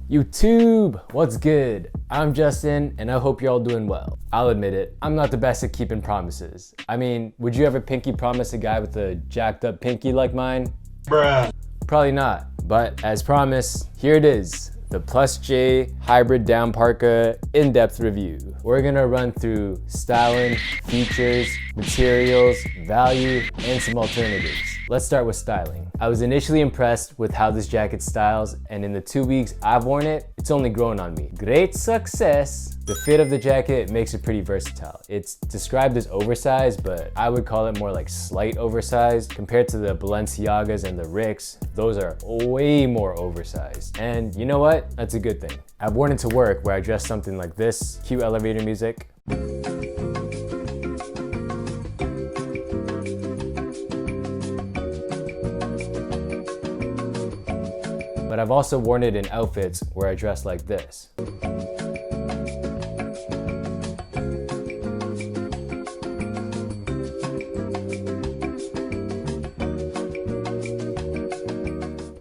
YouTube, what's good? I'm Justin, and I hope you're all doing well. I'll admit it, I'm not the best at keeping promises. I mean, would you ever pinky promise a guy with a jacked up pinky like mine? Bruh. Probably not, but as promised, here it is. The Plus J Hybrid Down Parka in-depth review. We're gonna run through styling, features, materials, value, and some alternatives. Let's start with styling. I was initially impressed with how this jacket styles, and in the 2 weeks I've worn it, it's only grown on me. Great success! The fit of the jacket makes it pretty versatile. It's described as oversized, but I would call it more like slight oversized. Compared to the Balenciagas and the Ricks, those are way more oversized. And you know what? That's a good thing. I've worn it to work where I dress something like this, cue elevator music. But I've also worn it in outfits where I dress like this.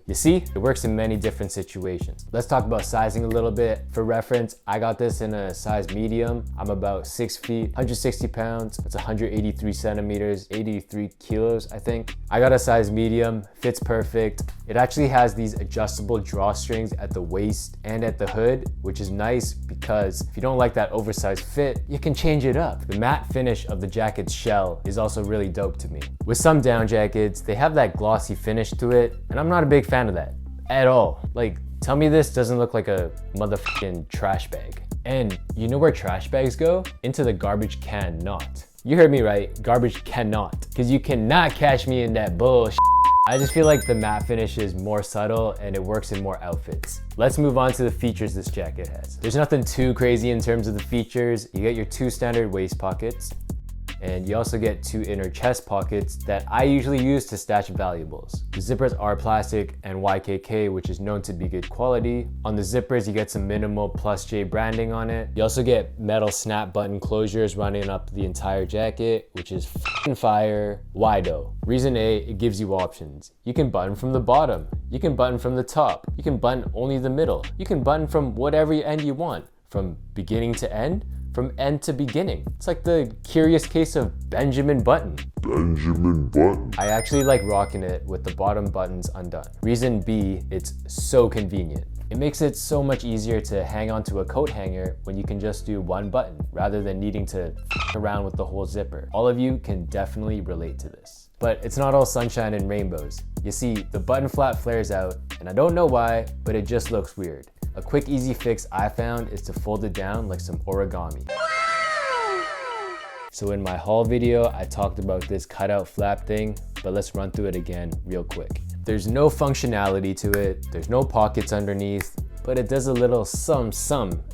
You see, it works in many different situations. Let's talk about sizing a little bit. For reference, I got this in a size medium. I'm about 6 feet, 160 pounds. That's 183 centimeters, 83 kilos, I think. I got a size medium, fits perfect. It actually has these adjustable drawstrings at the waist and at the hood, which is nice because if you don't like that oversized fit, you can change it up. The matte finish of the jacket's shell is also really dope to me. With some down jackets, they have that glossy finish to it, and I'm not a big fan of that at all. Like, tell me this doesn't look like a motherfucking trash bag. And you know where trash bags go? Into the garbage can not. You heard me right, garbage cannot. Because you cannot catch me in that bullshit. I just feel like the matte finish is more subtle and it works in more outfits. Let's move on to the features this jacket has. There's nothing too crazy in terms of the features. You get your 2 standard waist pockets, and you also get 2 inner chest pockets that I usually use to stash valuables. The zippers are plastic and YKK, which is known to be good quality. On the zippers, you get some minimal Plus J branding on it. You also get metal snap button closures running up the entire jacket, which is f***ing fire. Why though? Reason A, it gives you options. You can button from the bottom. You can button from the top. You can button only the middle. You can button from whatever end you want, from beginning to end, from end to beginning. It's like the curious case of Benjamin Button. I actually like rocking it with the bottom buttons undone. Reason B, it's so convenient. It makes it so much easier to hang onto a coat hanger when you can just do one button rather than needing to f around with the whole zipper. All of you can definitely relate to this. But it's not all sunshine and rainbows. You see, the button flap flares out, and I don't know why, but it just looks weird. A quick easy fix I found is to fold it down like some origami. So in my haul video, I talked about this cutout flap thing, but let's run through it again real quick. There's no functionality to it, there's no pockets underneath, but it does a little some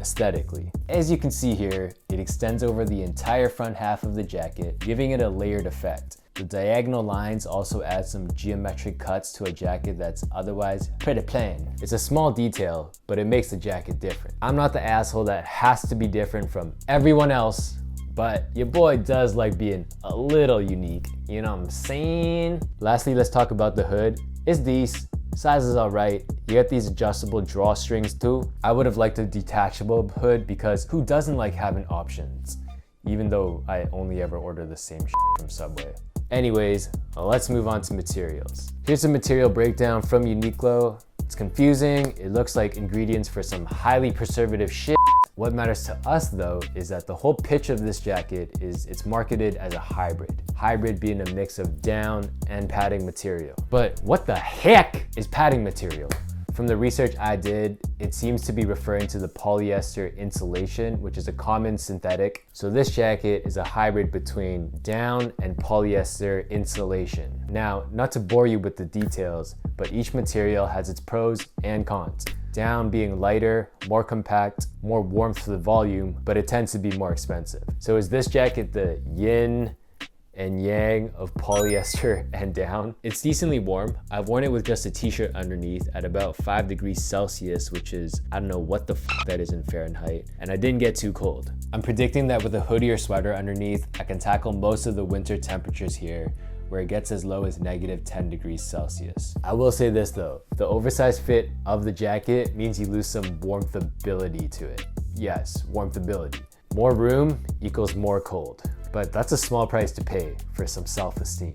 aesthetically. As you can see here, it extends over the entire front half of the jacket, giving it a layered effect. The diagonal lines also add some geometric cuts to a jacket that's otherwise pretty plain. It's a small detail, but it makes the jacket different. I'm not the asshole that has to be different from everyone else, but your boy does like being a little unique, you know what I'm saying? Lastly, let's talk about the hood. It's decent, size is alright. You get these adjustable drawstrings too. I would have liked a detachable hood because who doesn't like having options? Even though I only ever order the same shit from Subway. Anyways, let's move on to materials. Here's a material breakdown from Uniqlo. It's confusing, it looks like ingredients for some highly preservative shit. What matters to us though is that the whole pitch of this jacket is it's marketed as a hybrid. Hybrid being a mix of down and padding material. But what the heck is padding material? From the research I did, it seems to be referring to the polyester insulation, which is a common synthetic. So this jacket is a hybrid between down and polyester insulation. Now, not to bore you with the details, but each material has its pros and cons. Down being lighter, more compact, more warmth for the volume, but it tends to be more expensive. So is this jacket the yin and yang of polyester and down? It's decently warm. I've worn it with just a t-shirt underneath at about 5 degrees Celsius, which is, I don't know what the f that is in Fahrenheit, and I didn't get too cold. I'm predicting that with a hoodie or sweater underneath, I can tackle most of the winter temperatures here where it gets as low as -10 degrees Celsius. I will say this though, the oversized fit of the jacket means you lose some warmth ability to it. Yes, warmth ability. More room equals more cold, but that's a small price to pay for some self-esteem.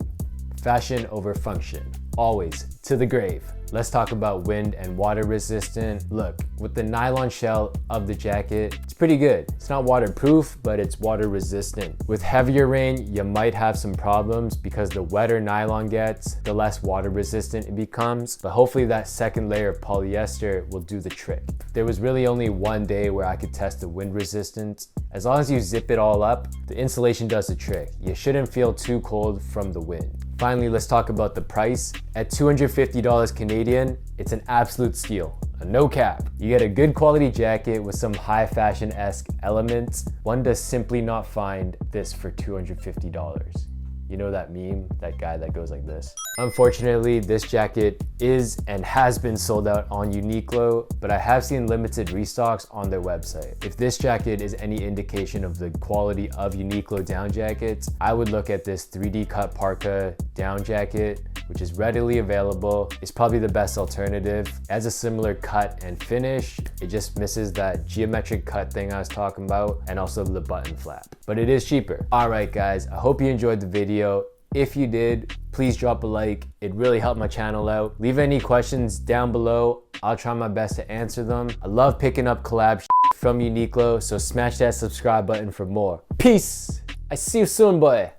Fashion over function, always to the grave. Let's talk about wind and water resistant. Look, with the nylon shell of the jacket, it's pretty good. It's not waterproof, but it's water resistant. With heavier rain, you might have some problems because the wetter nylon gets, the less water resistant it becomes, but hopefully that second layer of polyester will do the trick. There was really only one day where I could test the wind resistance. As long as you zip it all up, the insulation does the trick. You shouldn't feel too cold from the wind. Finally, let's talk about the price. At $250 Canadian, it's an absolute steal, a no cap. You get a good quality jacket with some high fashion-esque elements. One does simply not find this for $250. You know that meme, that guy that goes like this? Unfortunately, this jacket is and has been sold out on Uniqlo, but I have seen limited restocks on their website. If this jacket is any indication of the quality of Uniqlo down jackets, I would look at this 3D cut parka down jacket, which is readily available. It's probably the best alternative. It has a similar cut and finish. It just misses that geometric cut thing I was talking about, and also the button flap, but it is cheaper. All right, guys, I hope you enjoyed the video. If you did, please drop a like. It really helped my channel out. Leave any questions down below. I'll try my best to answer them. I love picking up collab from Uniqlo, so smash that subscribe button for more. Peace. I see you soon, boy.